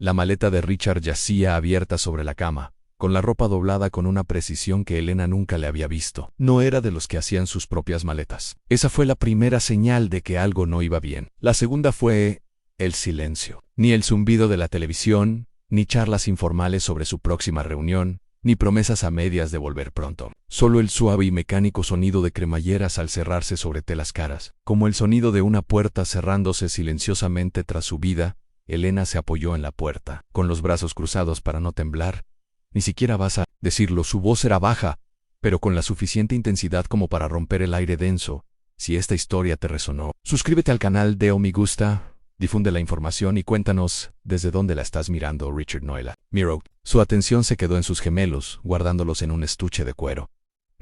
La maleta de Richard yacía abierta sobre la cama, con la ropa doblada con una precisión que Elena nunca le había visto. No era de los que hacían sus propias maletas. Esa fue la primera señal de que algo no iba bien. La segunda fue el silencio. Ni el zumbido de la televisión, ni charlas informales sobre su próxima reunión, ni promesas a medias de volver pronto. Solo el suave y mecánico sonido de cremalleras al cerrarse sobre telas caras. Como el sonido de una puerta cerrándose silenciosamente tras su vida, Elena se apoyó en la puerta, con los brazos cruzados para no temblar. Ni siquiera vas a decirlo, su voz era baja, pero con la suficiente intensidad como para romper el aire denso. Si esta historia te resonó, suscríbete al canal de Me Gusta, difunde la información y cuéntanos desde dónde la estás mirando. Richard Noela. Miro. Su atención se quedó en sus gemelos, guardándolos en un estuche de cuero.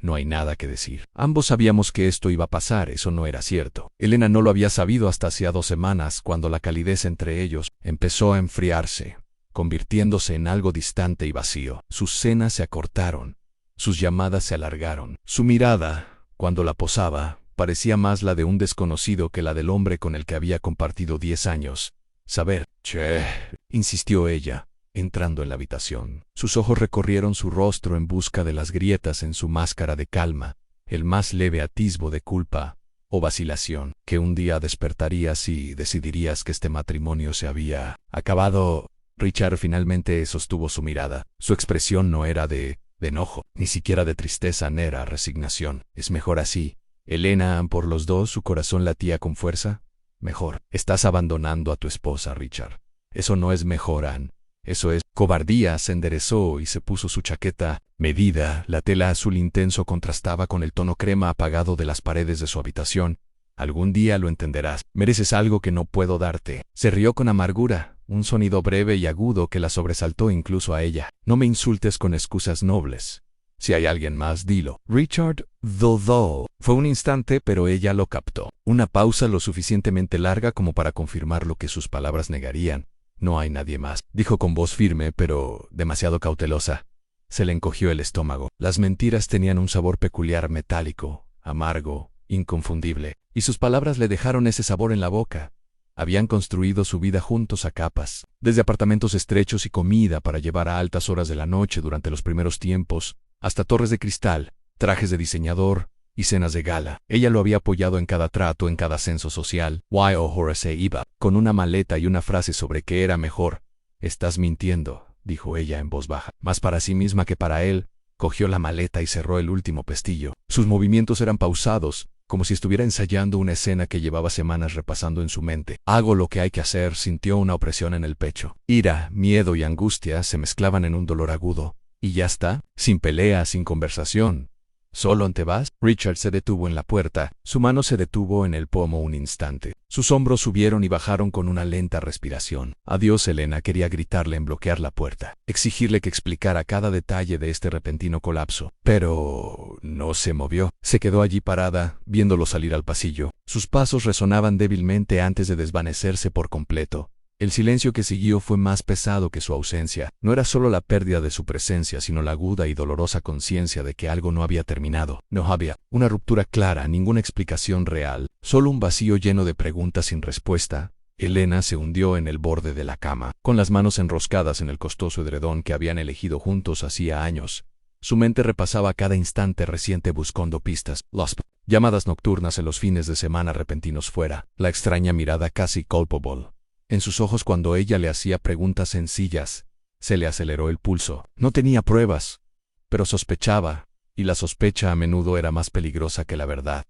No hay nada que decir. Ambos sabíamos que esto iba a pasar, eso no era cierto. Elena no lo había sabido hasta hacía 2 semanas, cuando la calidez entre ellos empezó a enfriarse, convirtiéndose en algo distante y vacío. Sus cenas se acortaron, sus llamadas se alargaron. Su mirada, cuando la posaba, parecía más la de un desconocido que la del hombre con el que había compartido 10 años. Saber, insistió ella, entrando en la habitación. Sus ojos recorrieron su rostro en busca de las grietas en su máscara de calma, el más leve atisbo de culpa o vacilación que un día despertarías y decidirías que este matrimonio se había acabado. Richard finalmente sostuvo su mirada. Su expresión no era de enojo, ni siquiera de tristeza, era resignación. Es mejor así. Elena, por los dos, su corazón latía con fuerza. Mejor. Estás abandonando a tu esposa, Richard. Eso no es mejor, Anne. Eso es cobardía. Se enderezó y se puso su chaqueta medida. La tela azul intenso contrastaba con el tono crema apagado de las paredes de su habitación. Algún día lo entenderás. Mereces algo que no puedo darte. Se rió con amargura, un sonido breve y agudo que la sobresaltó incluso a ella. No me insultes con excusas nobles. Si hay alguien más, dilo. Richard dudó. Fue un instante, pero ella lo captó. Una pausa lo suficientemente larga como para confirmar lo que sus palabras negarían. No hay nadie más, dijo con voz firme, pero demasiado cautelosa. Se le encogió el estómago. Las mentiras tenían un sabor peculiar, metálico, amargo, inconfundible, y sus palabras le dejaron ese sabor en la boca. Habían construido su vida juntos a capas, desde apartamentos estrechos y comida para llevar a altas horas de la noche durante los primeros tiempos, hasta torres de cristal, trajes de diseñador y cenas de gala. Ella lo había apoyado en cada trato, en cada ascenso social. Horace iba, con una maleta y una frase sobre qué era mejor. Estás mintiendo, dijo ella en voz baja, más para sí misma que para él. Cogió la maleta y cerró el último pestillo. Sus movimientos eran pausados, como si estuviera ensayando una escena que llevaba semanas repasando en su mente. Hago lo que hay que hacer. Sintió una opresión en el pecho. Ira, miedo y angustia se mezclaban en un dolor agudo. Y ya está, sin pelea, sin conversación. ¿Solo te vas? Richard se detuvo en la puerta. Su mano se detuvo en el pomo un instante. Sus hombros subieron y bajaron con una lenta respiración. Adiós, Elena. Quería gritarle en bloquear la puerta, exigirle que explicara cada detalle de este repentino colapso. Pero no se movió. Se quedó allí parada, viéndolo salir al pasillo. Sus pasos resonaban débilmente antes de desvanecerse por completo. El silencio que siguió fue más pesado que su ausencia. No era solo la pérdida de su presencia, sino la aguda y dolorosa conciencia de que algo no había terminado. No había una ruptura clara, ninguna explicación real, solo un vacío lleno de preguntas sin respuesta. Elena se hundió en el borde de la cama, con las manos enroscadas en el costoso edredón que habían elegido juntos hacía años. Su mente repasaba cada instante reciente buscando pistas. Las llamadas nocturnas en los fines de semana repentinos fuera, la extraña mirada casi culpable en sus ojos cuando ella le hacía preguntas sencillas. Se le aceleró el pulso. No tenía pruebas, pero sospechaba, y la sospecha a menudo era más peligrosa que la verdad.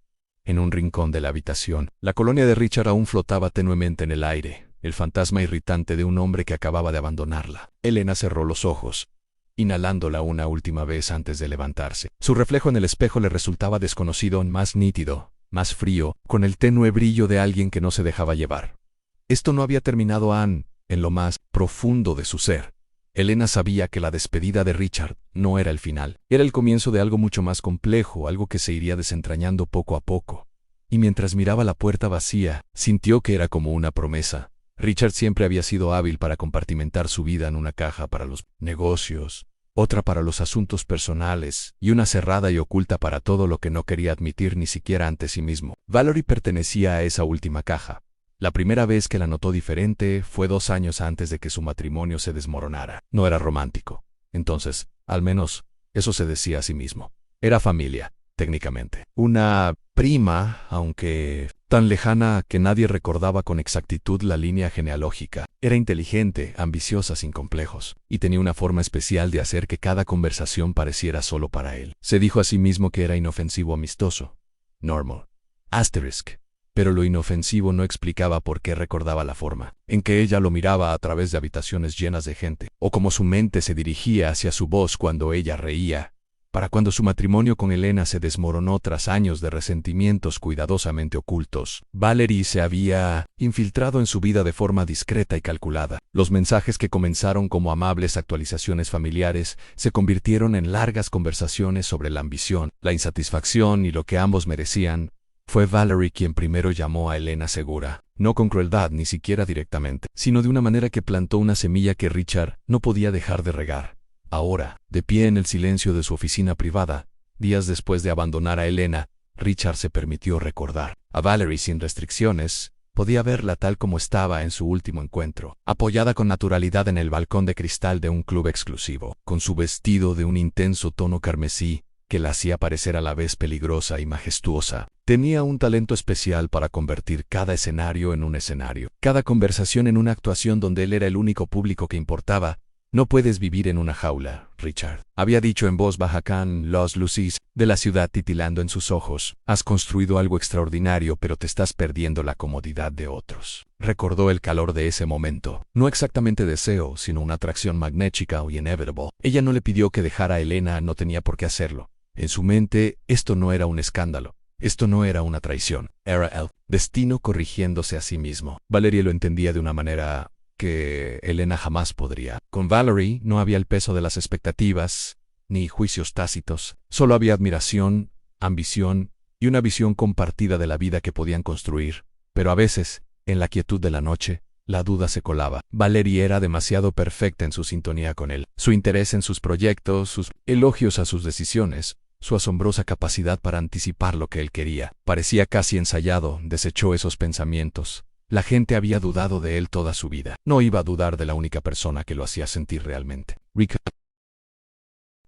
En un rincón de la habitación, la colonia de Richard aún flotaba tenuemente en el aire, el fantasma irritante de un hombre que acababa de abandonarla. Elena cerró los ojos, inhalándola una última vez antes de levantarse. Su reflejo en el espejo le resultaba desconocido, más nítido, más frío, con el tenue brillo de alguien que no se dejaba llevar. Esto no había terminado, Anne, en lo más profundo de su ser. Elena sabía que la despedida de Richard no era el final. Era el comienzo de algo mucho más complejo, algo que se iría desentrañando poco a poco. Y mientras miraba la puerta vacía, sintió que era como una promesa. Richard siempre había sido hábil para compartimentar su vida en una caja para los negocios, otra para los asuntos personales, y una cerrada y oculta para todo lo que no quería admitir ni siquiera ante sí mismo. Valerie pertenecía a esa última caja. La primera vez que la notó diferente fue 2 años antes de que su matrimonio se desmoronara. No era romántico. Entonces, al menos, eso se decía a sí mismo. Era familia, técnicamente. Una prima, aunque tan lejana que nadie recordaba con exactitud la línea genealógica. Era inteligente, ambiciosa, sin complejos, y tenía una forma especial de hacer que cada conversación pareciera solo para él. Se dijo a sí mismo que era inofensivo, amistoso. Normal. Asterisk. Pero lo inofensivo no explicaba por qué recordaba la forma en que ella lo miraba a través de habitaciones llenas de gente, o cómo su mente se dirigía hacia su voz cuando ella reía. Para cuando su matrimonio con Elena se desmoronó tras años de resentimientos cuidadosamente ocultos, Valerie se había infiltrado en su vida de forma discreta y calculada. Los mensajes que comenzaron como amables actualizaciones familiares se convirtieron en largas conversaciones sobre la ambición, la insatisfacción y lo que ambos merecían. Fue Valerie quien primero llamó a Elena segura, no con crueldad ni siquiera directamente, sino de una manera que plantó una semilla que Richard no podía dejar de regar. Ahora, de pie en el silencio de su oficina privada, días después de abandonar a Elena, Richard se permitió recordar a Valerie sin restricciones. Podía verla tal como estaba en su último encuentro, apoyada con naturalidad en el balcón de cristal de un club exclusivo, con su vestido de un intenso tono carmesí que la hacía parecer a la vez peligrosa y majestuosa. Tenía un talento especial para convertir cada escenario en un escenario, cada conversación en una actuación donde él era el único público que importaba. No puedes vivir en una jaula, Richard, había dicho en voz baja Can Los Lucis, de la ciudad titilando en sus ojos. Has construido algo extraordinario, pero te estás perdiendo la comodidad de otros. Recordó el calor de ese momento. No exactamente deseo, sino una atracción magnética o inevitable. Ella no le pidió que dejara a Elena, no tenía por qué hacerlo. En su mente, esto no era un escándalo. Esto no era una traición. Era el destino corrigiéndose a sí mismo. Valerie lo entendía de una manera que Elena jamás podría. Con Valerie no había el peso de las expectativas, ni juicios tácitos. Solo había admiración, ambición y una visión compartida de la vida que podían construir. Pero a veces, en la quietud de la noche, la duda se colaba. Valerie era demasiado perfecta en su sintonía con él. Su interés en sus proyectos, sus elogios a sus decisiones, su asombrosa capacidad para anticipar lo que él quería. Parecía casi ensayado, desechó esos pensamientos. La gente había dudado de él toda su vida. No iba a dudar de la única persona que lo hacía sentir realmente. Richard.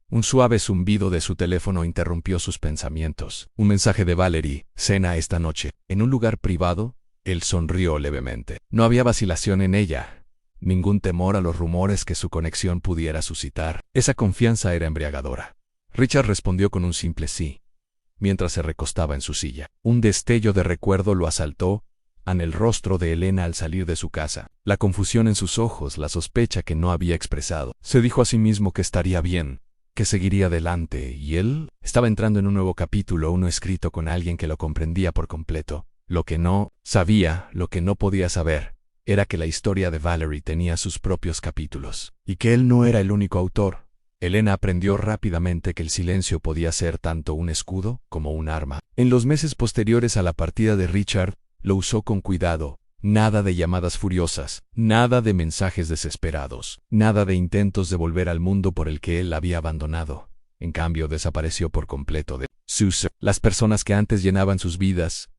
Un suave zumbido de su teléfono interrumpió sus pensamientos. Un mensaje de Valerie: cena esta noche, en un lugar privado. Él sonrió levemente. No había vacilación en ella, ningún temor a los rumores que su conexión pudiera suscitar. Esa confianza era embriagadora. Richard respondió con un simple sí, mientras se recostaba en su silla. Un destello de recuerdo lo asaltó en el rostro de Elena al salir de su casa. La confusión en sus ojos, la sospecha que no había expresado. Se dijo a sí mismo que estaría bien, que seguiría adelante, y él estaba entrando en un nuevo capítulo, uno escrito con alguien que lo comprendía por completo. Lo que no sabía, lo que no podía saber, era que la historia de Valerie tenía sus propios capítulos, y que él no era el único autor. Elena aprendió rápidamente que el silencio podía ser tanto un escudo como un arma. En los meses posteriores a la partida de Richard, lo usó con cuidado. Nada de llamadas furiosas, nada de mensajes desesperados, nada de intentos de volver al mundo por el que él la había abandonado. En cambio, desapareció por completo de sus las personas que antes llenaban sus vidas,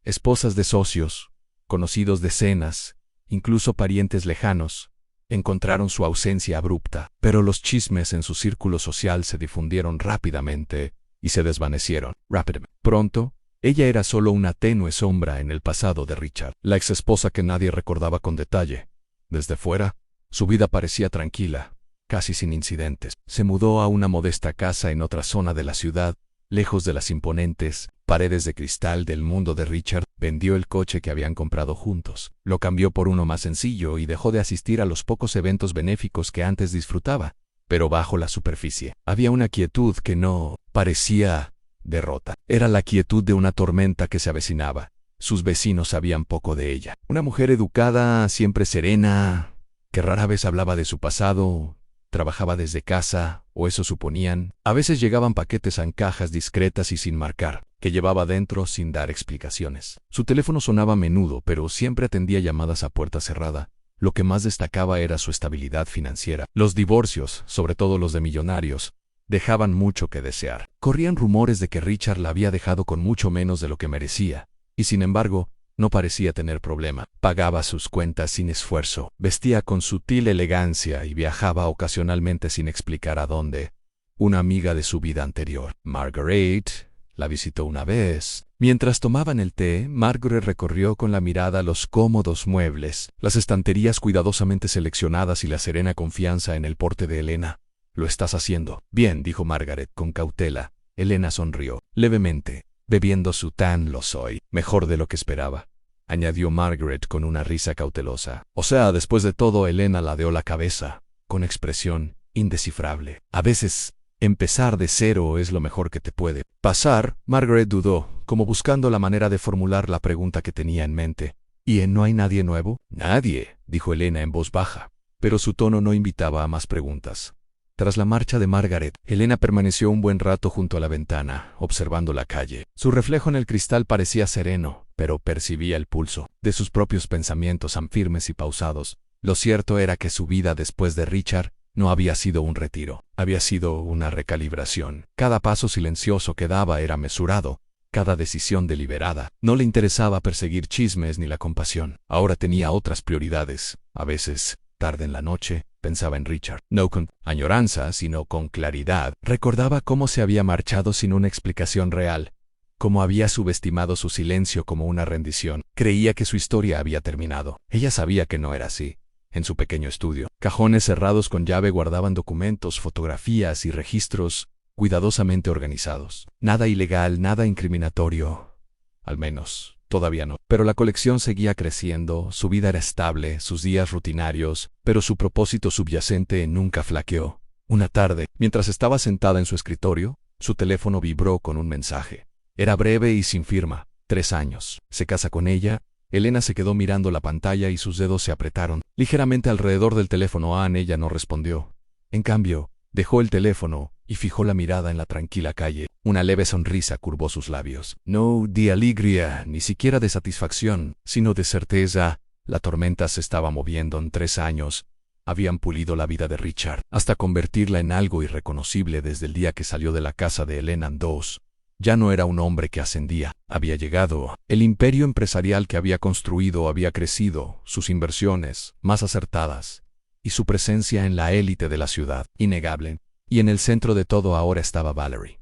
esposas de socios, conocidos de cenas, incluso parientes lejanos, encontraron su ausencia abrupta. Pero los chismes en su círculo social se difundieron rápidamente y se desvanecieron rápidamente. Pronto, ella era solo una tenue sombra en el pasado de Richard, la exesposa que nadie recordaba con detalle. Desde fuera, su vida parecía tranquila, casi sin incidentes. Se mudó a una modesta casa en otra zona de la ciudad, lejos de las imponentes paredes de cristal del mundo de Richard. Vendió el coche que habían comprado juntos, lo cambió por uno más sencillo y dejó de asistir a los pocos eventos benéficos que antes disfrutaba. Pero bajo la superficie, había una quietud que no parecía derrota. Era la quietud de una tormenta que se avecinaba. Sus vecinos sabían poco de ella. Una mujer educada, siempre serena, que rara vez hablaba de su pasado, trabajaba desde casa, o eso suponían. A veces llegaban paquetes en cajas discretas y sin marcar, que llevaba dentro sin dar explicaciones. Su teléfono sonaba a menudo, pero siempre atendía llamadas a puerta cerrada. Lo que más destacaba era su estabilidad financiera. Los divorcios, sobre todo los de millonarios, dejaban mucho que desear. Corrían rumores de que Richard la había dejado con mucho menos de lo que merecía, y sin embargo, No parecía tener problema. Pagaba sus cuentas sin esfuerzo, vestía con sutil elegancia y viajaba ocasionalmente sin explicar a dónde. Una amiga de su vida anterior, Margaret, la visitó una vez. Mientras tomaban el té, Margaret recorrió con la mirada los cómodos muebles, las estanterías cuidadosamente seleccionadas y la serena confianza en el porte de Elena. «Lo estás haciendo bien», dijo Margaret con cautela. Elena sonrió levemente. «Bebiendo su tan lo soy. Mejor de lo que esperaba», añadió Margaret con una risa cautelosa. O sea, después de todo, Elena ladeó la cabeza, con expresión indescifrable. «A veces, empezar de cero es lo mejor que te puede pasar». Margaret dudó, como buscando la manera de formular la pregunta que tenía en mente. «¿Y no hay nadie nuevo?» «Nadie», dijo Elena en voz baja, pero su tono no invitaba a más preguntas. Tras la marcha de Margaret, Elena permaneció un buen rato junto a la ventana, observando la calle. Su reflejo en el cristal parecía sereno, pero percibía el pulso de sus propios pensamientos tan firmes y pausados. Lo cierto era que su vida después de Richard no había sido un retiro, había sido una recalibración. Cada paso silencioso que daba era mesurado, cada decisión deliberada. No le interesaba perseguir chismes ni la compasión. Ahora tenía otras prioridades. A veces, tarde en la noche, pensaba en Richard, no con añoranza, sino con claridad. Recordaba cómo se había marchado sin una explicación real, cómo había subestimado su silencio como una rendición. Creía que su historia había terminado. Ella sabía que no era así. En su pequeño estudio, cajones cerrados con llave guardaban documentos, fotografías y registros cuidadosamente organizados. Nada ilegal, nada incriminatorio. Al menos todavía no. Pero la colección seguía creciendo, su vida era estable, sus días rutinarios, pero su propósito subyacente nunca flaqueó. Una tarde, mientras estaba sentada en su escritorio, su teléfono vibró con un mensaje. Era breve y sin firma. 3 años. ¿Se casa con ella? Elena se quedó mirando la pantalla y sus dedos se apretaron ligeramente alrededor del teléfono. Ella no respondió. En cambio, dejó el teléfono y fijó la mirada en la tranquila calle. Una leve sonrisa curvó sus labios. No de alegría, ni siquiera de satisfacción, sino de certeza. La tormenta se estaba moviendo. En 3 años habían pulido la vida de Richard, hasta convertirla en algo irreconocible. Desde el día que salió de la casa de Elena II, ya no era un hombre que ascendía. Había llegado. El imperio empresarial que había construido había crecido, sus inversiones más acertadas, y su presencia en la élite de la ciudad, innegable. Y en el centro de todo ahora estaba Valerie.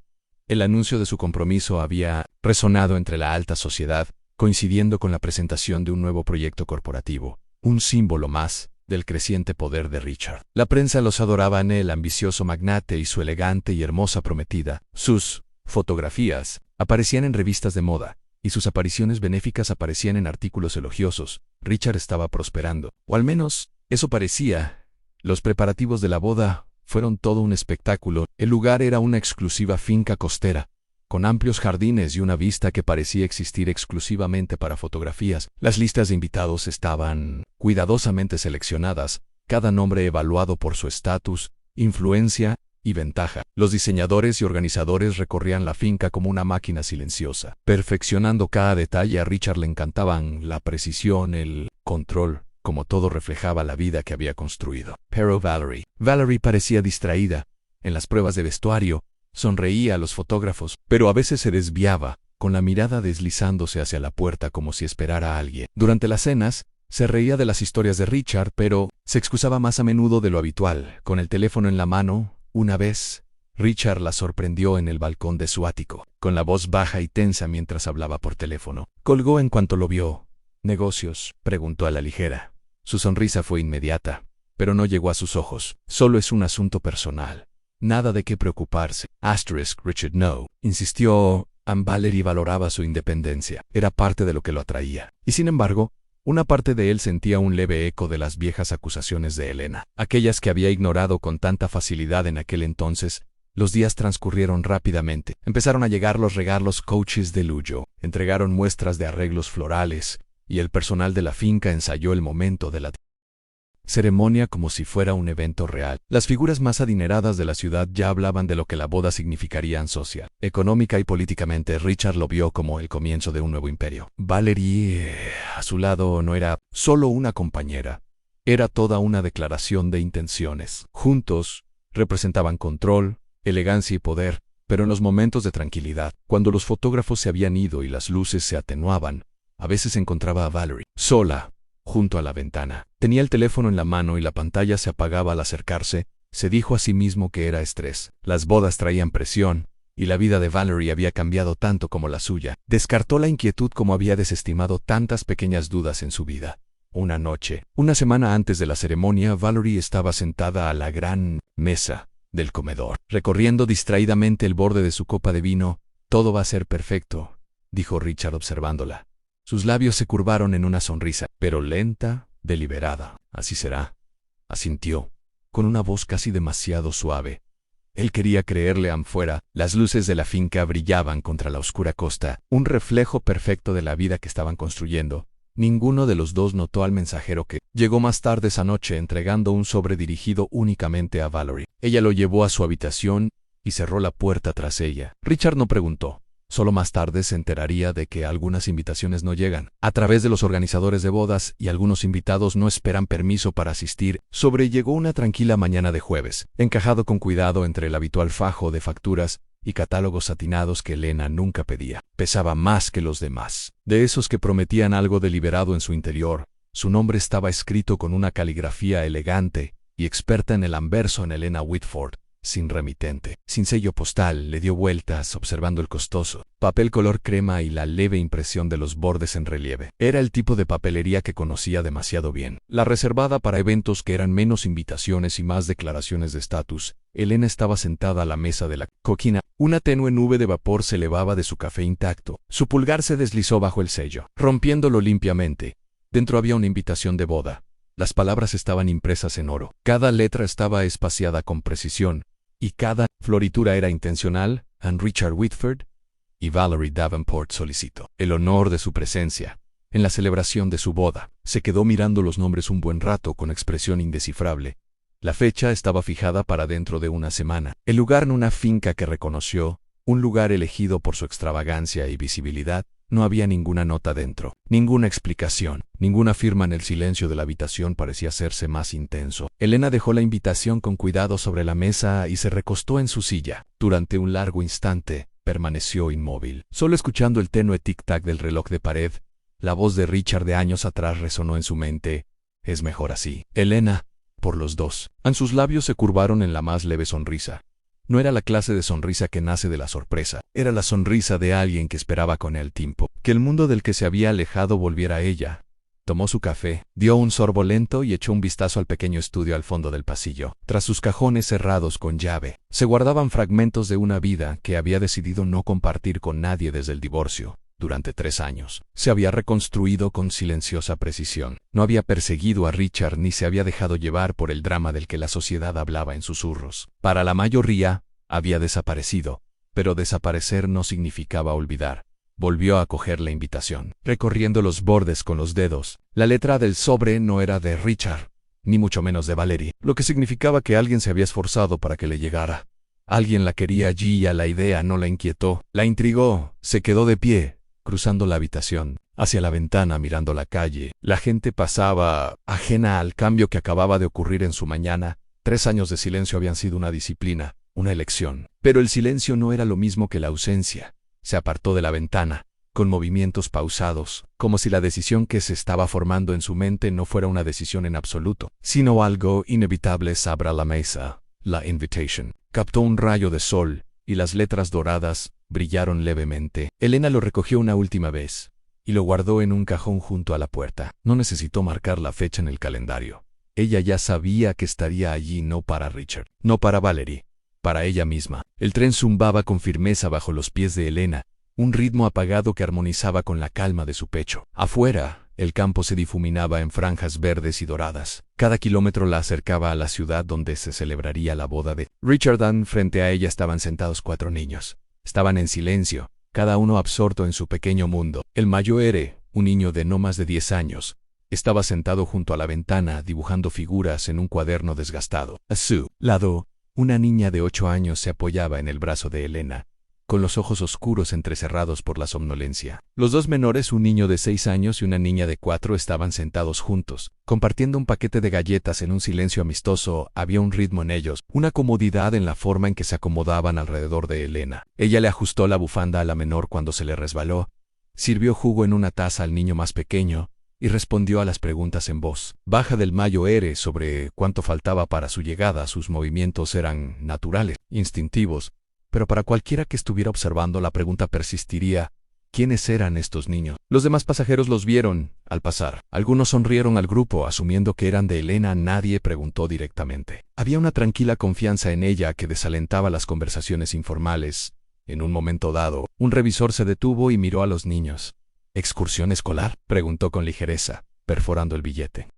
El anuncio de su compromiso había resonado entre la alta sociedad, coincidiendo con la presentación de un nuevo proyecto corporativo, un símbolo más del creciente poder de Richard. La prensa los adoraba en el ambicioso magnate y su elegante y hermosa prometida. Sus fotografías aparecían en revistas de moda, y sus apariciones benéficas aparecían en artículos elogiosos. Richard estaba prosperando, o al menos eso parecía. Los preparativos de la boda fueron todo un espectáculo. El lugar era una exclusiva finca costera, con amplios jardines y una vista que parecía existir exclusivamente para fotografías. Las listas de invitados estaban cuidadosamente seleccionadas, cada nombre evaluado por su estatus, influencia y ventaja. Los diseñadores y organizadores recorrían la finca como una máquina silenciosa, perfeccionando cada detalle. A Richard le encantaban la precisión, el control, como todo reflejaba la vida que había construido. Pero Valerie parecía distraída. En las pruebas de vestuario, sonreía a los fotógrafos, pero a veces se desviaba, con la mirada deslizándose hacia la puerta como si esperara a alguien. Durante las cenas, se reía de las historias de Richard, pero se excusaba más a menudo de lo habitual, con el teléfono en la mano. Una vez, Richard la sorprendió en el balcón de su ático, con la voz baja y tensa mientras hablaba por teléfono. Colgó en cuanto lo vio. «¿Negocios?», preguntó a la ligera. Su sonrisa fue inmediata, pero no llegó a sus ojos. «Solo es un asunto personal. Nada de qué preocuparse». Richard no, insistió. Valerie valoraba su independencia. Era parte de lo que lo atraía. Y sin embargo, una parte de él sentía un leve eco de las viejas acusaciones de Elena, aquellas que había ignorado con tanta facilidad en aquel entonces. Los días transcurrieron rápidamente. Empezaron a llegar los regalos coaches de Luyo, entregaron muestras de arreglos florales, y el personal de la finca ensayó el momento de la ceremonia como si fuera un evento real. Las figuras más adineradas de la ciudad ya hablaban de lo que la boda significaría social, económica y políticamente. Richard lo vio como el comienzo de un nuevo imperio. Valerie, a su lado, no era solo una compañera. Era toda una declaración de intenciones. Juntos, representaban control, elegancia y poder, pero en los momentos de tranquilidad, cuando los fotógrafos se habían ido y las luces se atenuaban, A veces encontraba a Valerie, sola, junto a la ventana. Tenía el teléfono en la mano y la pantalla se apagaba al acercarse. Se dijo a sí mismo que era estrés. Las bodas traían presión, y la vida de Valerie había cambiado tanto como la suya. Descartó la inquietud como había desestimado tantas pequeñas dudas en su vida. Una noche, una semana antes de la ceremonia, Valerie estaba sentada a la gran mesa del comedor, recorriendo distraídamente el borde de su copa de vino. «Todo va a ser perfecto», dijo Richard observándola. Sus labios se curvaron en una sonrisa, pero lenta, deliberada. «Así será», asintió, con una voz casi demasiado suave. Él quería creerle. Afuera, las luces de la finca brillaban contra la oscura costa, un reflejo perfecto de la vida que estaban construyendo. Ninguno de los dos notó al mensajero que llegó más tarde esa noche entregando un sobre dirigido únicamente a Valerie. Ella lo llevó a su habitación y cerró la puerta tras ella. Richard no preguntó. Solo más tarde se enteraría de que algunas invitaciones no llegan a través de los organizadores de bodas y algunos invitados no esperan permiso para asistir. Sobrelllegó una tranquila mañana de jueves, encajado con cuidado entre el habitual fajo de facturas y catálogos satinados que Elena nunca pedía. Pesaba más que los demás, de esos que prometían algo deliberado en su interior. Su nombre estaba escrito con una caligrafía elegante y experta en el anverso en Elena Whitford. Sin remitente, sin sello postal, le dio vueltas observando el costoso papel color crema y la leve impresión de los bordes en relieve. Era el tipo de papelería que conocía demasiado bien, la reservada para eventos que eran menos invitaciones y más declaraciones de estatus. Elena estaba sentada a la mesa de la cocina. Una tenue nube de vapor se elevaba de su café intacto. Su pulgar se deslizó bajo el sello, rompiéndolo limpiamente. Dentro había una invitación de boda. Las palabras estaban impresas en oro. Cada letra estaba espaciada con precisión, y cada floritura era intencional. And Richard Whitford y Valerie Davenport solicitó el honor de su presencia en la celebración de su boda. Se quedó mirando los nombres un buen rato con expresión indescifrable. La fecha estaba fijada para dentro de una semana. El lugar en una finca que reconoció, un lugar elegido por su extravagancia y visibilidad. No había ninguna nota dentro, ninguna explicación, ninguna firma. En el silencio de la habitación parecía hacerse más intenso. Elena dejó la invitación con cuidado sobre la mesa y se recostó en su silla. Durante un largo instante, permaneció inmóvil, solo escuchando el tenue tic-tac del reloj de pared. La voz de Richard de años atrás resonó en su mente. «Es mejor así, Elena», por los dos. Sus labios se curvaron en la más leve sonrisa. No era la clase de sonrisa que nace de la sorpresa. Era la sonrisa de alguien que esperaba con el tiempo que el mundo del que se había alejado volviera a ella. Tomó su café, dio un sorbo lento y echó un vistazo al pequeño estudio al fondo del pasillo. Tras sus cajones cerrados con llave, se guardaban fragmentos de una vida que había decidido no compartir con nadie desde el divorcio. Durante 3 años, se había reconstruido con silenciosa precisión. No había perseguido a Richard ni se había dejado llevar por el drama del que la sociedad hablaba en susurros. Para la mayoría, había desaparecido, pero desaparecer no significaba olvidar. Volvió a coger la invitación, recorriendo los bordes con los dedos. La letra del sobre no era de Richard, ni mucho menos de Valerie, lo que significaba que alguien se había esforzado para que le llegara. Alguien la quería allí y a la idea no la inquietó, la intrigó. Se quedó de pie, cruzando la habitación, hacia la ventana mirando la calle. La gente pasaba, ajena al cambio que acababa de ocurrir en su mañana. 3 años de silencio habían sido una disciplina, una elección. Pero el silencio no era lo mismo que la ausencia. Se apartó de la ventana, con movimientos pausados, como si la decisión que se estaba formando en su mente no fuera una decisión en absoluto, sino algo inevitable. Sobre la mesa, la invitation. Captó un rayo de sol, y las letras doradas brillaron levemente. Elena lo recogió una última vez, y lo guardó en un cajón junto a la puerta. No necesitó marcar la fecha en el calendario. Ella ya sabía que estaría allí no para Richard, no para Valerie, para ella misma. El tren zumbaba con firmeza bajo los pies de Elena, un ritmo apagado que armonizaba con la calma de su pecho. Afuera, el campo se difuminaba en franjas verdes y doradas. Cada kilómetro la acercaba a la ciudad donde se celebraría la boda de Richard. Frente a ella estaban sentados 4 niños. Estaban en silencio, cada uno absorto en su pequeño mundo. El mayor, un niño de no más de 10 años, estaba sentado junto a la ventana dibujando figuras en un cuaderno desgastado. A su lado, una niña de 8 años se apoyaba en el brazo de Elena, con los ojos oscuros entrecerrados por la somnolencia. Los 2 menores, un niño de 6 años y una niña de 4, estaban sentados juntos, compartiendo un paquete de galletas en un silencio amistoso. Había un ritmo en ellos, una comodidad en la forma en que se acomodaban alrededor de Elena. Ella le ajustó la bufanda a la menor cuando se le resbaló, Sirvió jugo en una taza al niño más pequeño y respondió a las preguntas en voz baja del Mayo R sobre cuánto faltaba para su llegada. Sus movimientos eran naturales, instintivos, pero para cualquiera que estuviera observando la pregunta persistiría: ¿quiénes eran estos niños? Los demás pasajeros los vieron al pasar. Algunos sonrieron al grupo, asumiendo que eran de Elena. Nadie preguntó directamente. Había una tranquila confianza en ella que desalentaba las conversaciones informales. En un momento dado, un revisor se detuvo y miró a los niños. ¿Excursión escolar?, preguntó con ligereza, perforando el billete.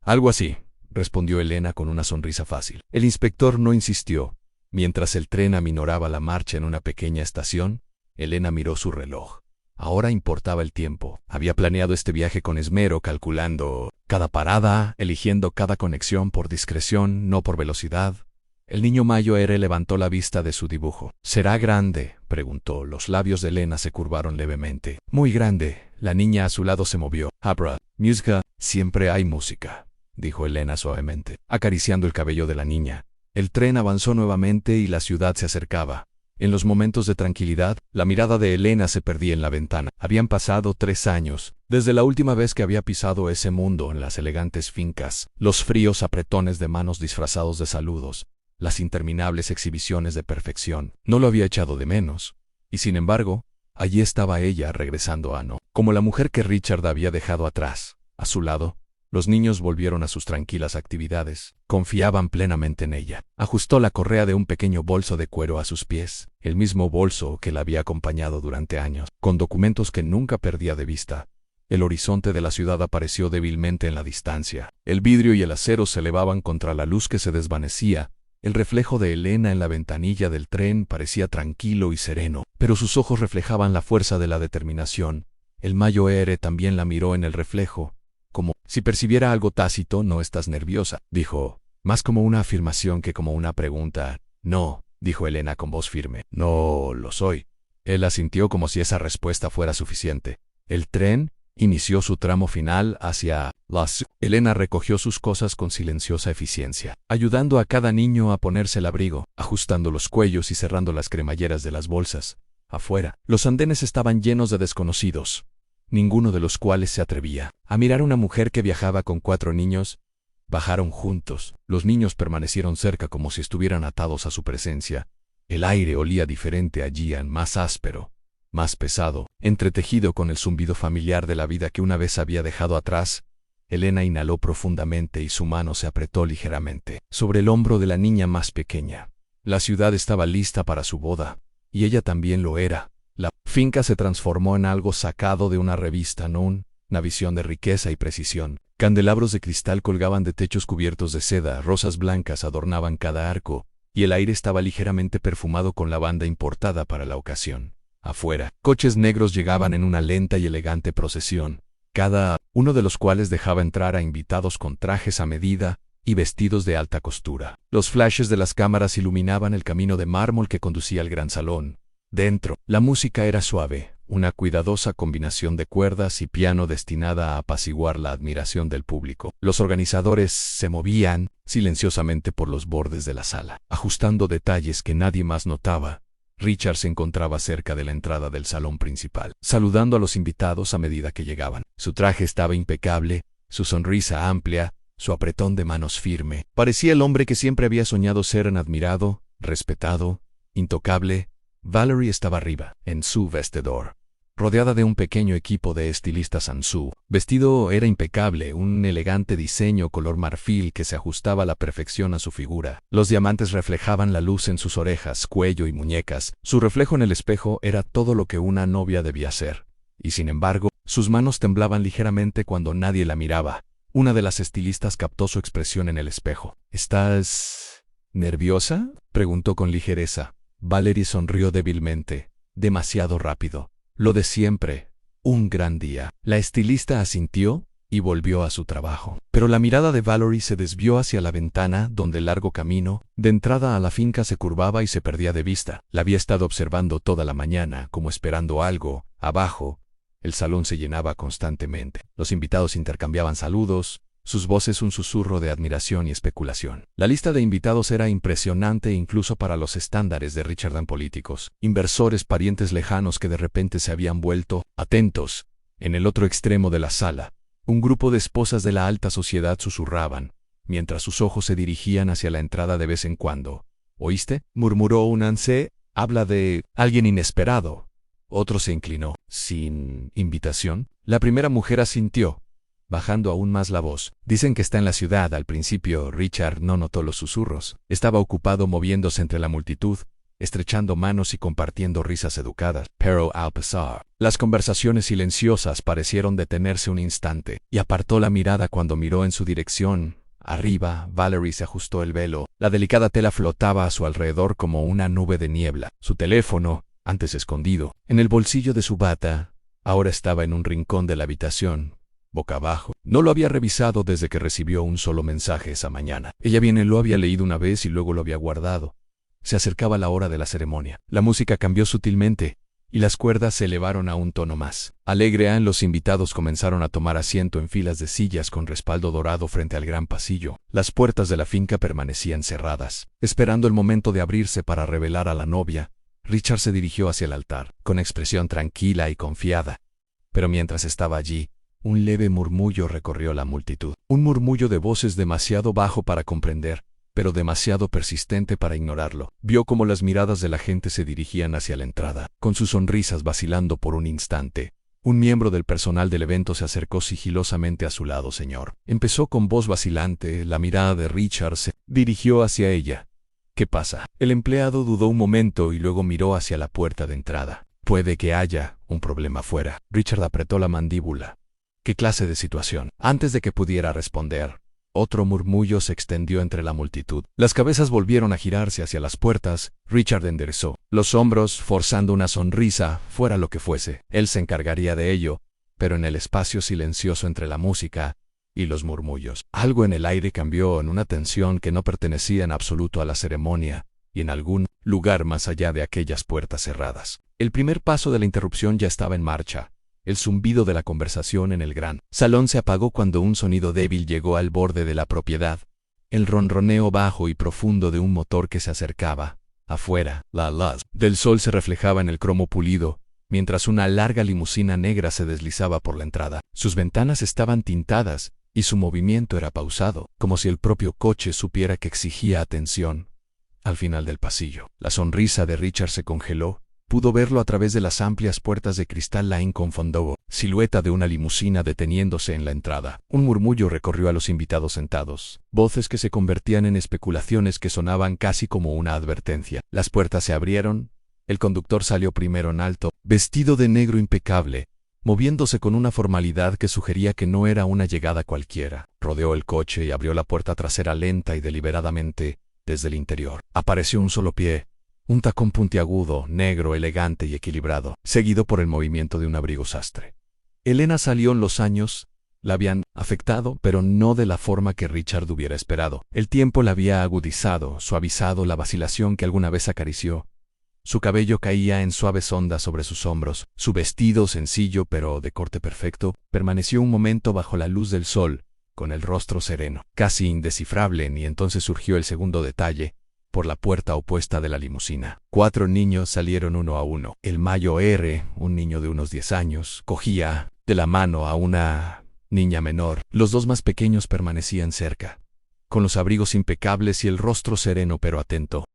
Algo así, respondió Elena con una sonrisa fácil. El inspector no insistió. Mientras el tren aminoraba la marcha en una pequeña estación, Elena miró su reloj. Ahora importaba el tiempo. Había planeado este viaje con esmero, calculando cada parada, eligiendo cada conexión por discreción, no por velocidad. El niño Mayo R levantó la vista de su dibujo. ¿Será grande?, preguntó. Los labios de Elena se curvaron levemente. Muy grande. La niña a su lado se movió. Abra, música. Siempre hay música, dijo Elena suavemente, acariciando el cabello de la niña. El tren avanzó nuevamente y la ciudad se acercaba. En los momentos de tranquilidad, la mirada de Elena se perdía en la ventana. Habían pasado 3 años, desde la última vez que había pisado ese mundo en las elegantes fincas, los fríos apretones de manos disfrazados de saludos, las interminables exhibiciones de perfección. No lo había echado de menos. Y sin embargo, allí estaba ella regresando a No, como la mujer que Richard había dejado atrás. A su lado, los niños volvieron a sus tranquilas actividades. Confiaban plenamente en ella. Ajustó la correa de un pequeño bolso de cuero a sus pies, el mismo bolso que la había acompañado durante años, con documentos que nunca perdía de vista. El horizonte de la ciudad apareció débilmente en la distancia. El vidrio y el acero se elevaban contra la luz que se desvanecía. El reflejo de Elena en la ventanilla del tren parecía tranquilo y sereno, pero sus ojos reflejaban la fuerza de la determinación. El Mayo R también la miró en el reflejo, como si percibiera algo tácito. No estás nerviosa, dijo, más como una afirmación que como una pregunta. No, dijo Elena con voz firme. No lo soy. Él asintió como si esa respuesta fuera suficiente. El tren inició su tramo final hacia las... Elena recogió sus cosas con silenciosa eficiencia, ayudando a cada niño a ponerse el abrigo, ajustando los cuellos y cerrando las cremalleras de las bolsas. Afuera, los andenes estaban llenos de desconocidos, ninguno de los cuales se atrevía a mirar a una mujer que viajaba con 4 niños. Bajaron juntos. Los niños permanecieron cerca como si estuvieran atados a su presencia. El aire olía diferente allí, más áspero, más pesado, entretejido con el zumbido familiar de la vida que una vez había dejado atrás. Elena inhaló profundamente y su mano se apretó ligeramente sobre el hombro de la niña más pequeña. La ciudad estaba lista para su boda, y ella también lo era. La finca se transformó en algo sacado de una revista, no una visión de riqueza y precisión. Candelabros de cristal colgaban de techos cubiertos de seda, rosas blancas adornaban cada arco, y el aire estaba ligeramente perfumado con lavanda importada para la ocasión. Afuera, coches negros llegaban en una lenta y elegante procesión, cada uno de los cuales dejaba entrar a invitados con trajes a medida y vestidos de alta costura. Los flashes de las cámaras iluminaban el camino de mármol que conducía al gran salón. Dentro, la música era suave, una cuidadosa combinación de cuerdas y piano destinada a apaciguar la admiración del público. Los organizadores se movían silenciosamente por los bordes de la sala, ajustando detalles que nadie más notaba. Richard se encontraba cerca de la entrada del salón principal, saludando a los invitados a medida que llegaban. Su traje estaba impecable, su sonrisa amplia, su apretón de manos firme. Parecía el hombre que siempre había soñado ser, admirado, respetado, intocable. Valerie estaba arriba, en su vestidor, rodeada de un pequeño equipo de estilistas Ansu. Vestido era impecable, un elegante diseño color marfil que se ajustaba a la perfección a su figura. Los diamantes reflejaban la luz en sus orejas, cuello y muñecas. Su reflejo en el espejo era todo lo que una novia debía ser. Y sin embargo, sus manos temblaban ligeramente cuando nadie la miraba. Una de las estilistas captó su expresión en el espejo. ¿Estás nerviosa?, preguntó con ligereza. Valerie sonrió débilmente. Demasiado rápido. Lo de siempre. Un gran día. La estilista asintió y volvió a su trabajo. Pero la mirada de Valerie se desvió hacia la ventana, donde el largo camino de entrada a la finca se curvaba y se perdía de vista. La había estado observando toda la mañana, como esperando algo. Abajo, el salón se llenaba constantemente. Los invitados intercambiaban saludos, sus voces un susurro de admiración y especulación. La lista de invitados era impresionante incluso para los estándares de Richardson políticos. Inversores, parientes lejanos que de repente se habían vuelto atentos. En el otro extremo de la sala, un grupo de esposas de la alta sociedad susurraban, mientras sus ojos se dirigían hacia la entrada de vez en cuando. «¿Oíste?», murmuró un anciano. «Habla de alguien inesperado». Otro se inclinó. «¿Sin invitación?». La primera mujer asintió, bajando aún más la voz. «Dicen que está en la ciudad». Al principio, Richard no notó los susurros. Estaba ocupado moviéndose entre la multitud, estrechando manos y compartiendo risas educadas. Pero al pasar, las conversaciones silenciosas parecieron detenerse un instante, y apartó la mirada cuando miró en su dirección. Arriba, Valerie se ajustó el velo. La delicada tela flotaba a su alrededor como una nube de niebla. Su teléfono, antes escondido en el bolsillo de su bata, ahora estaba en un rincón de la habitación, boca abajo. No lo había revisado desde que recibió un solo mensaje esa mañana. Ella bien lo había leído una vez y luego lo había guardado. Se acercaba la hora de la ceremonia. La música cambió sutilmente, y las cuerdas se elevaron a un tono más alegre. Los invitados comenzaron a tomar asiento en filas de sillas con respaldo dorado frente al gran pasillo. Las puertas de la finca permanecían cerradas. Esperando el momento de abrirse para revelar a la novia, Richard se dirigió hacia el altar, con expresión tranquila y confiada. Pero mientras estaba allí, un leve murmullo recorrió la multitud. Un murmullo de voces demasiado bajo para comprender, pero demasiado persistente para ignorarlo. Vio cómo las miradas de la gente se dirigían hacia la entrada, con sus sonrisas vacilando por un instante. Un miembro del personal del evento se acercó sigilosamente a su lado. «Señor», empezó con voz vacilante. La mirada de Richard se dirigió hacia ella. «¿Qué pasa?». El empleado dudó un momento y luego miró hacia la puerta de entrada. «Puede que haya un problema afuera». Richard apretó la mandíbula. «¿Qué clase de situación?». Antes de que pudiera responder, otro murmullo se extendió entre la multitud. Las cabezas volvieron a girarse hacia las puertas. Richard enderezó los hombros, forzando una sonrisa, fuera lo que fuese. Él se encargaría de ello, pero en el espacio silencioso entre la música y los murmullos, algo en el aire cambió en una tensión que no pertenecía en absoluto a la ceremonia, y en algún lugar más allá de aquellas puertas cerradas. El primer paso de la interrupción ya estaba en marcha. El zumbido de la conversación en el gran salón se apagó cuando un sonido débil llegó al borde de la propiedad. El ronroneo bajo y profundo de un motor que se acercaba. Afuera, la luz del sol se reflejaba en el cromo pulido, mientras una larga limusina negra se deslizaba por la entrada. Sus ventanas estaban tintadas, y su movimiento era pausado, como si el propio coche supiera que exigía atención. Al final del pasillo, la sonrisa de Richard se congeló. Pudo verlo a través de las amplias puertas de cristal, la inconfundible silueta de una limusina deteniéndose en la entrada. Un murmullo recorrió a los invitados sentados, voces que se convertían en especulaciones que sonaban casi como una advertencia. Las puertas se abrieron. El conductor salió primero en alto, vestido de negro impecable, moviéndose con una formalidad que sugería que no era una llegada cualquiera. Rodeó el coche y abrió la puerta trasera lenta y deliberadamente. Desde el interior apareció un solo pie. Un tacón puntiagudo, negro, elegante y equilibrado, seguido por el movimiento de un abrigo sastre. Elena salió en los años. La habían afectado, pero no de la forma que Richard hubiera esperado. El tiempo la había agudizado, suavizado la vacilación que alguna vez acarició. Su cabello caía en suaves ondas sobre sus hombros. Su vestido, sencillo pero de corte perfecto, permaneció un momento bajo la luz del sol, con el rostro sereno, casi indescifrable, y entonces surgió el segundo detalle. Por la puerta opuesta de la limusina, 4 niños salieron uno a uno. El mayo R, un niño de unos 10 años, cogía de la mano a una niña menor. Los 2 más pequeños permanecían cerca, con los abrigos impecables y el rostro sereno pero atento.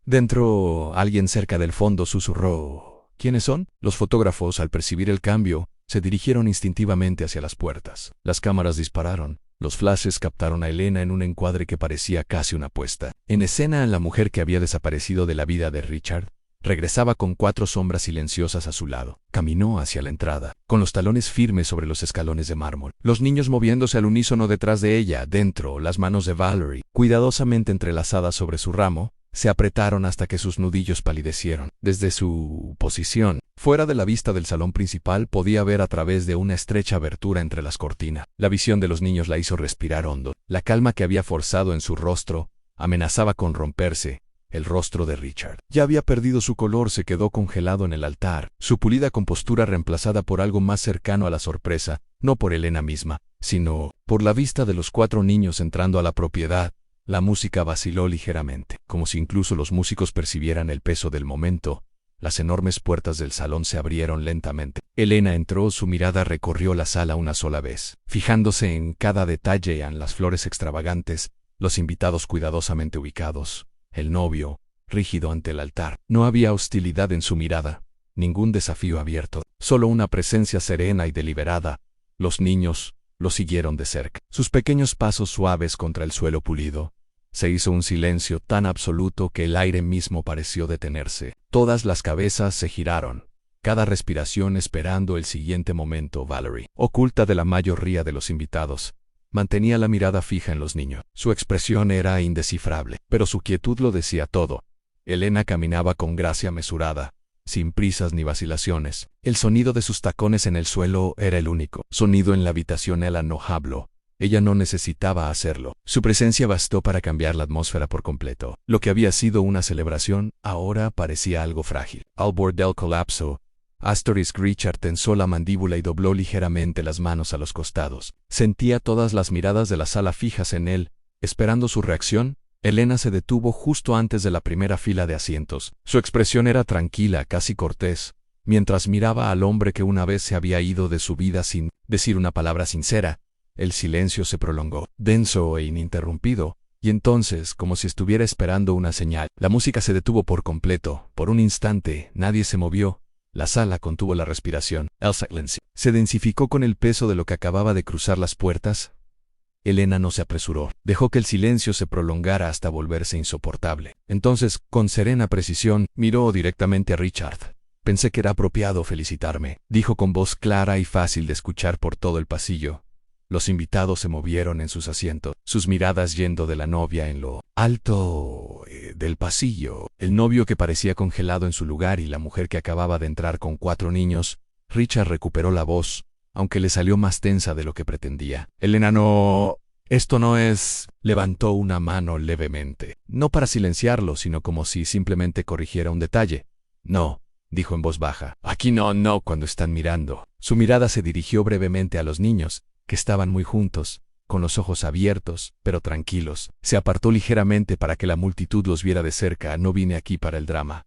Dentro, alguien cerca del fondo susurró: ¿Quiénes son? Los fotógrafos, al percibir el cambio, se dirigieron instintivamente hacia las puertas. Las cámaras dispararon. Los flashes captaron a Elena en un encuadre que parecía casi una puesta en escena. La mujer que había desaparecido de la vida de Richard regresaba con 4 sombras silenciosas a su lado. Caminó hacia la entrada, con los talones firmes sobre los escalones de mármol. Los niños moviéndose al unísono detrás de ella. Dentro, las manos de Valerie, cuidadosamente entrelazadas sobre su ramo, se apretaron hasta que sus nudillos palidecieron. Desde su posición, fuera de la vista del salón principal, podía ver a través de una estrecha abertura entre las cortinas. La visión de los niños la hizo respirar hondo. La calma que había forzado en su rostro amenazaba con romperse. El rostro de Richard ya había perdido su color, se quedó congelado en el altar, su pulida compostura reemplazada por algo más cercano a la sorpresa, no por Elena misma, sino por la vista de los 4 niños entrando a la propiedad. La música vaciló ligeramente, como si incluso los músicos percibieran el peso del momento. Las enormes puertas del salón se abrieron lentamente. Elena entró, su mirada recorrió la sala una sola vez, fijándose en cada detalle, en las flores extravagantes, los invitados cuidadosamente ubicados, el novio, rígido ante el altar. No había hostilidad en su mirada, ningún desafío abierto, solo una presencia serena y deliberada. Los niños lo siguieron de cerca, sus pequeños pasos suaves contra el suelo pulido. Se hizo un silencio tan absoluto que el aire mismo pareció detenerse. Todas las cabezas se giraron, cada respiración esperando el siguiente momento. Valerie, oculta de la mayoría de los invitados, mantenía la mirada fija en los niños. Su expresión era indescifrable, pero su quietud lo decía todo. Elena caminaba con gracia mesurada, sin prisas ni vacilaciones. El sonido de sus tacones en el suelo era el único sonido en la habitación. Ella no habló. Ella no necesitaba hacerlo. Su presencia bastó para cambiar la atmósfera por completo. Lo que había sido una celebración, ahora parecía algo frágil. Al borde del colapso, Asterisk Richard tensó la mandíbula y dobló ligeramente las manos a los costados. Sentía todas las miradas de la sala fijas en él, esperando su reacción. Elena se detuvo justo antes de la primera fila de asientos. Su expresión era tranquila, casi cortés, mientras miraba al hombre que una vez se había ido de su vida sin decir una palabra sincera. El silencio se prolongó, denso e ininterrumpido, y entonces, como si estuviera esperando una señal, la música se detuvo por completo. Por un instante, nadie se movió. La sala contuvo la respiración. El silencio se densificó con el peso de lo que acababa de cruzar las puertas. Elena no se apresuró. Dejó que el silencio se prolongara hasta volverse insoportable. Entonces, con serena precisión, miró directamente a Richard. Pensé que era apropiado felicitarme, dijo con voz clara y fácil de escuchar por todo el pasillo. Los invitados se movieron en sus asientos, sus miradas yendo de la novia en lo alto del pasillo, el novio que parecía congelado en su lugar y la mujer que acababa de entrar con 4 niños. Richard recuperó la voz, aunque le salió más tensa de lo que pretendía. Elena, no... Esto no es... Levantó una mano levemente, no para silenciarlo, sino como si simplemente corrigiera un detalle. No, dijo en voz baja. Aquí no cuando están mirando. Su mirada se dirigió brevemente a los niños, que estaban muy juntos, con los ojos abiertos, pero tranquilos. Se apartó ligeramente para que la multitud los viera de cerca. No vine aquí para el drama,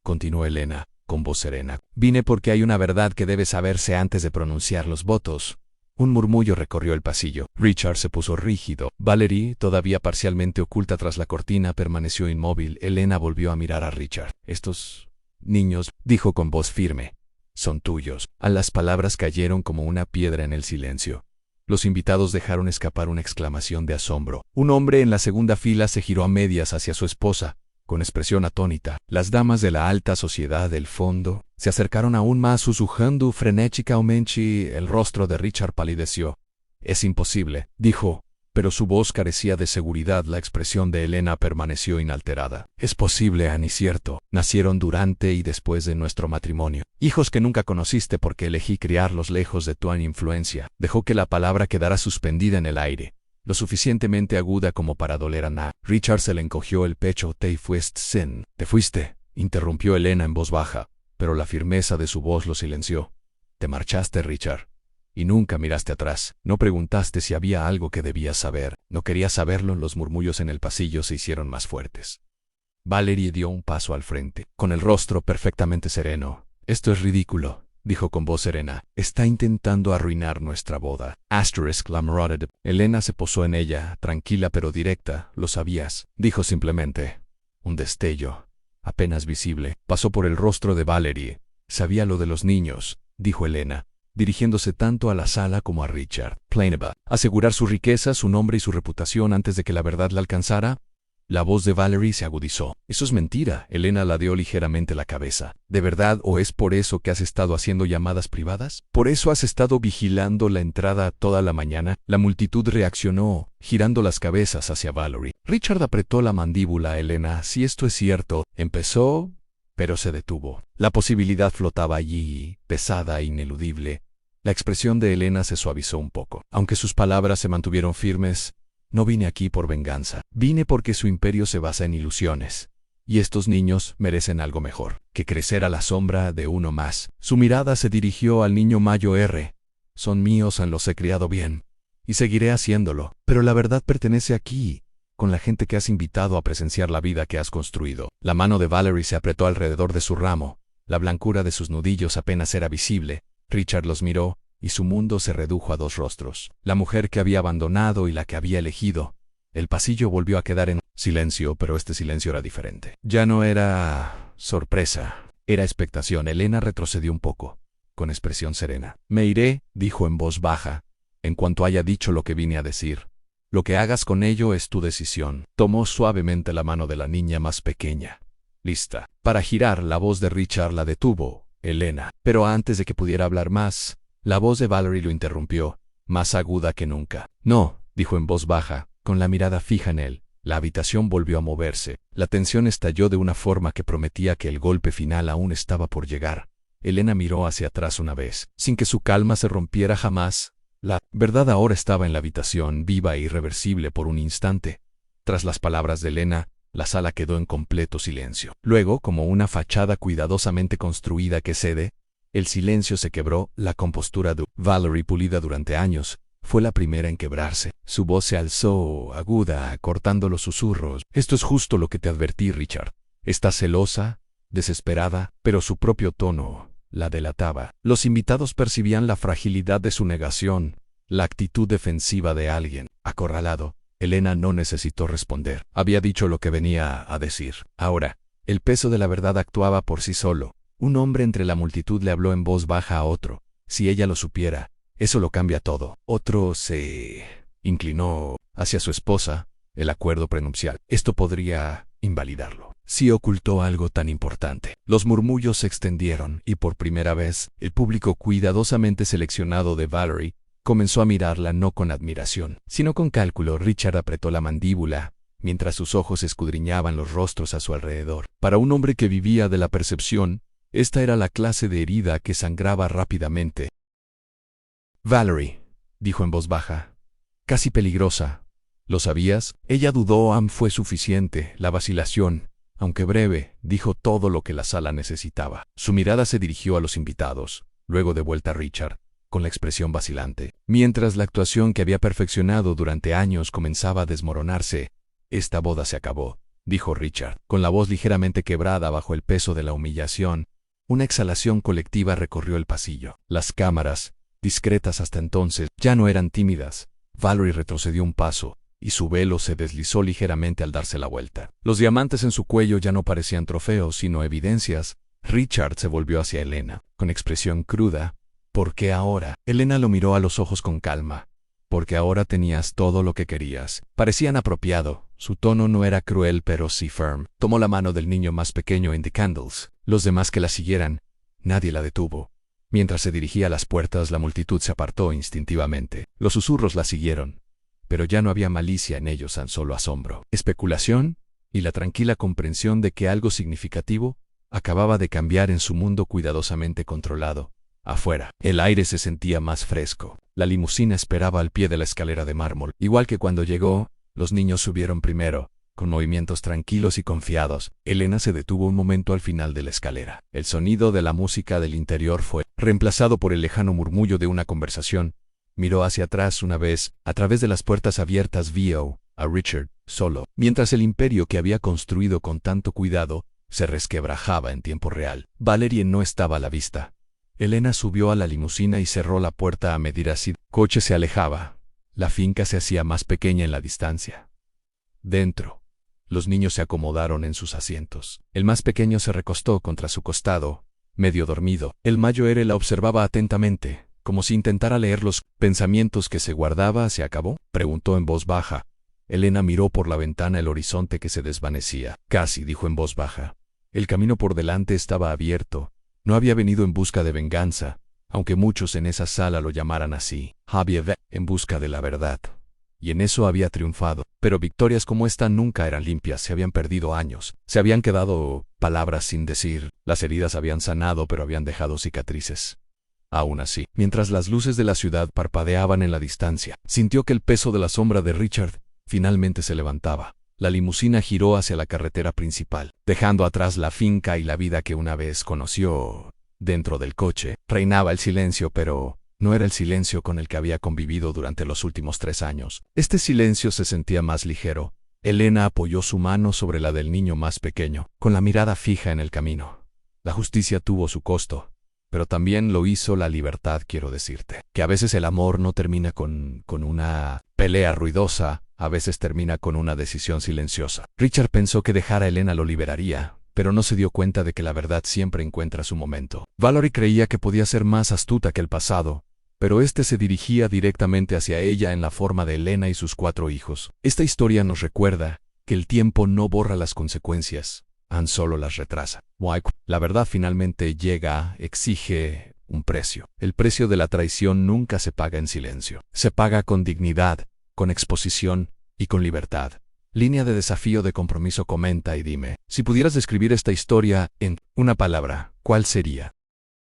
continuó Elena, con voz serena. Vine porque hay una verdad que debe saberse antes de pronunciar los votos. Un murmullo recorrió el pasillo. Richard se puso rígido. Valerie, todavía parcialmente oculta tras la cortina, permaneció inmóvil. Elena volvió a mirar a Richard. Estos niños, dijo con voz firme, son tuyos. A las palabras cayeron como una piedra en el silencio. Los invitados dejaron escapar una exclamación de asombro. Un hombre en la segunda fila se giró a medias hacia su esposa, con expresión atónita. Las damas de la alta sociedad del fondo se acercaron aún más, susurrando frenéticamente. El rostro de Richard palideció. Es imposible, dijo, pero su voz carecía de seguridad. La expresión de Elena permaneció inalterada. Es posible, Annie, cierto. Nacieron durante y después de nuestro matrimonio. Hijos que nunca conociste porque elegí criarlos lejos de tu influencia. Dejó que la palabra quedara suspendida en el aire, lo suficientemente aguda como para doler a Anna. Richard se le encogió el pecho. Te fuiste, interrumpió Elena en voz baja, pero la firmeza de su voz lo silenció. Te marchaste, Richard. Y nunca miraste atrás. No preguntaste si había algo que debías saber. No querías saberlo. Los murmullos en el pasillo se hicieron más fuertes. Valerie dio un paso al frente, con el rostro perfectamente sereno. Esto es ridículo, dijo con voz serena. Está intentando arruinar nuestra boda. Asterisk la mirada de Elena se posó en ella, tranquila pero directa. Lo sabías, dijo simplemente. Un destello, apenas visible, pasó por el rostro de Valerie. Sabía lo de los niños, dijo Elena, dirigiéndose tanto a la sala como a Richard. Plainaba asegurar su riqueza, su nombre y su reputación antes de que la verdad la alcanzara. La voz de Valerie se agudizó. Eso es mentira. Elena ladeó ligeramente la cabeza. ¿De verdad o es por eso que has estado haciendo llamadas privadas? ¿Por eso has estado vigilando la entrada toda la mañana? La multitud reaccionó, girando las cabezas hacia Valerie. Richard apretó la mandíbula a Elena. Si esto es cierto, empezó, pero se detuvo. La posibilidad flotaba allí, pesada e ineludible. La expresión de Elena se suavizó un poco. Aunque sus palabras se mantuvieron firmes, no vine aquí por venganza. Vine porque su imperio se basa en ilusiones. Y estos niños merecen algo mejor que crecer a la sombra de uno más. Su mirada se dirigió al niño mayo R. Son míos, los he criado bien. y seguiré haciéndolo. Pero la verdad pertenece aquí, con la gente que has invitado a presenciar la vida que has construido. La mano de Valerie se apretó alrededor de su ramo. La blancura de sus nudillos apenas era visible. Richard los miró, y su mundo se redujo a dos rostros. La mujer que había abandonado y la que había elegido. El pasillo volvió a quedar en silencio, pero este silencio era diferente. Ya no era sorpresa, era expectación. Elena retrocedió un poco, con expresión serena. Me iré, dijo en voz baja, en cuanto haya dicho lo que vine a decir. Lo que hagas con ello es tu decisión. Tomó suavemente la mano de la niña más pequeña. Lista. Para girar, la voz de Richard la detuvo, Elena. Pero antes de que pudiera hablar más, la voz de Valerie lo interrumpió, más aguda que nunca. No, dijo en voz baja, con la mirada fija en él. La habitación volvió a moverse. La tensión estalló de una forma que prometía que el golpe final aún estaba por llegar. Elena miró hacia atrás una vez, sin que su calma se rompiera jamás. La verdad ahora estaba en la habitación, viva e irreversible por un instante. Tras las palabras de Elena, la sala quedó en completo silencio. Luego, como una fachada cuidadosamente construida que cede, el silencio se quebró. La compostura de Valerie, pulida durante años, fue la primera en quebrarse. Su voz se alzó, aguda, cortando los susurros. Esto es justo lo que te advertí, Richard. Estás celosa, desesperada, pero su propio tono la delataba. Los invitados percibían la fragilidad de su negación, la actitud defensiva de alguien acorralado. Elena no necesitó responder. Había dicho lo que venía a decir. Ahora, el peso de la verdad actuaba por sí solo. Un hombre entre la multitud le habló en voz baja a otro. Si ella lo supiera, eso lo cambia todo. Otro se inclinó hacia su esposa, el acuerdo prenupcial. Esto podría invalidarlo. Si ocultó algo tan importante. Los murmullos se extendieron, y por primera vez, el público cuidadosamente seleccionado de Valerie comenzó a mirarla no con admiración, sino con cálculo. Richard apretó la mandíbula, mientras sus ojos escudriñaban los rostros a su alrededor. Para un hombre que vivía de la percepción, esta era la clase de herida que sangraba rápidamente. Valerie, dijo en voz baja, casi peligrosa. ¿Lo sabías? Ella dudó. Fue suficiente. La vacilación, aunque breve, dijo todo lo que la sala necesitaba. Su mirada se dirigió a los invitados, luego de vuelta a Richard, con la expresión vacilante. Mientras la actuación que había perfeccionado durante años comenzaba a desmoronarse, esta boda se acabó, dijo Richard, con la voz ligeramente quebrada bajo el peso de la humillación. Una exhalación colectiva recorrió el pasillo. Las cámaras, discretas hasta entonces, ya no eran tímidas. Valerie retrocedió un paso, y su velo se deslizó ligeramente al darse la vuelta. Los diamantes en su cuello ya no parecían trofeos, sino evidencias. Richard se volvió hacia Elena, con expresión cruda. ¿Por qué ahora? Elena lo miró a los ojos con calma. Porque ahora tenías todo lo que querías. Parecían apropiado. Su tono no era cruel, pero sí firm. Tomó la mano del niño más pequeño en The Candles. Los demás que la siguieran. Nadie la detuvo. Mientras se dirigía a las puertas, la multitud se apartó instintivamente. Los susurros la siguieron, pero ya no había malicia en ellos, tan solo asombro, especulación y la tranquila comprensión de que algo significativo acababa de cambiar en su mundo cuidadosamente controlado. Afuera, el aire se sentía más fresco. La limusina esperaba al pie de la escalera de mármol. Igual que cuando llegó, los niños subieron primero, con movimientos tranquilos y confiados. Elena se detuvo un momento al final de la escalera. El sonido de la música del interior fue reemplazado por el lejano murmullo de una conversación. Miró hacia atrás una vez. A través de las puertas abiertas vio a Richard, solo, mientras el imperio que había construido con tanto cuidado se resquebrajaba en tiempo real. Valerie no estaba a la vista. Elena subió a la limusina y cerró la puerta a medida que el coche se alejaba. La finca se hacía más pequeña en la distancia. Dentro, los niños se acomodaron en sus asientos. El más pequeño se recostó contra su costado, medio dormido. El mayor la observaba atentamente, como si intentara leer los pensamientos que se guardaba. ¿Se acabó?, preguntó en voz baja. Elena miró por la ventana el horizonte que se desvanecía. Casi, dijo en voz baja. El camino por delante estaba abierto. No había venido en busca de venganza, aunque muchos en esa sala lo llamaran así. Había venido en busca de la verdad. Y en eso había triunfado. Pero victorias como esta nunca eran limpias. Se habían perdido años. Se habían quedado palabras sin decir. Las heridas habían sanado, pero habían dejado cicatrices. Aún así, mientras las luces de la ciudad parpadeaban en la distancia, sintió que el peso de la sombra de Richard finalmente se levantaba. La limusina giró hacia la carretera principal, dejando atrás la finca y la vida que una vez conoció. Dentro del coche reinaba el silencio, pero No era el silencio con el que había convivido durante los últimos 3 años. Este silencio se sentía más ligero. Elena apoyó su mano sobre la del niño más pequeño, con la mirada fija en el camino. La justicia tuvo su costo, pero también lo hizo la libertad, quiero decirte. Que a veces el amor no termina con una pelea ruidosa, a veces termina con una decisión silenciosa. Richard pensó que dejar a Elena lo liberaría, pero no se dio cuenta de que la verdad siempre encuentra su momento. Valerie creía que podía ser más astuta que el pasado, pero este se dirigía directamente hacia ella en la forma de Elena y sus 4 hijos. Esta historia nos recuerda que el tiempo no borra las consecuencias, tan solo las retrasa. La verdad finalmente llega, exige un precio. El precio de la traición nunca se paga en silencio. Se paga con dignidad, con exposición y con libertad. Línea de desafío de compromiso. Comenta y dime, si pudieras describir esta historia en una palabra, ¿cuál sería?